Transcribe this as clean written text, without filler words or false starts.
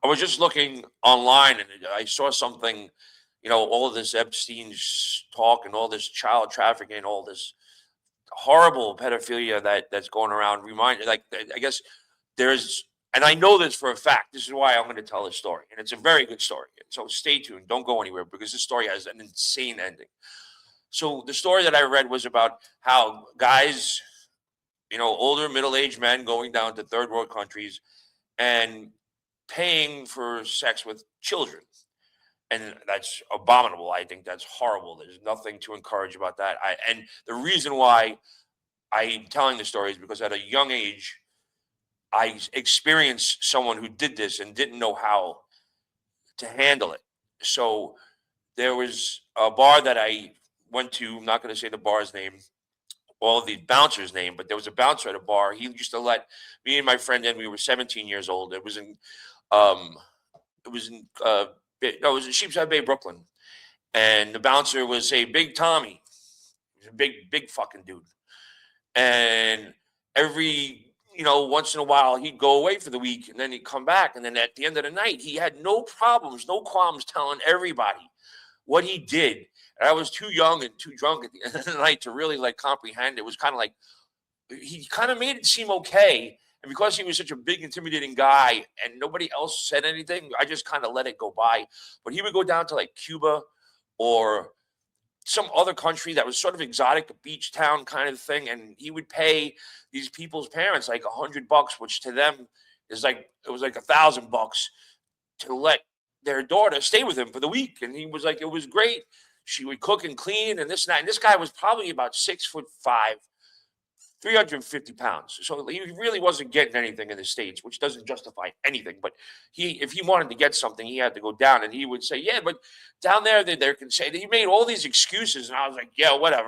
I was just looking online and I saw something, all of this Epstein's talk and all this child trafficking, all this horrible pedophilia that's going around. I guess there's, and I know this for a fact. This is why I'm going to tell this story, and it's a very good story. So stay tuned. Don't go anywhere because this story has an insane ending. So the story that I read was about how guys, older middle-aged men going down to third world countries and paying for sex with children. And that's abominable. I think that's horrible. There's nothing to encourage about that. And the reason why I'm telling the story is because at a young age, I experienced someone who did this and didn't know how to handle it. So there was a bar that I went to. I'm not going to say the bar's name, all of the bouncer's name, but there was a bouncer at a bar. He used to let me and my friend in. We were 17 years old. Um, it was in, no, it was in Sheepshead Bay, Brooklyn. And the bouncer was a big Tommy. He was a big fucking dude. And every, once in a while, he'd go away for the week and then he'd come back. And then at the end of the night, he had no problems, no qualms telling everybody what he did. And I was too young and too drunk at the end of the night to really comprehend. It was kind of like, he kind of made it seem okay. And because he was such a big, intimidating guy and nobody else said anything, I just kind of let it go by. But he would go down to like Cuba or some other country that was sort of exotic, a beach town kind of thing, and he would pay these people's parents like $100, which to them is like, it was like $1,000 to let their daughter stay with him for the week. And he was like, it was great. She would cook and clean and this and that. And this guy was probably about 6'5", 350 pounds. So he really wasn't getting anything in the States, which doesn't justify anything. But if he wanted to get something, he had to go down. And he would say, yeah, but down there, they can say, he made all these excuses. And I was like, yeah, whatever.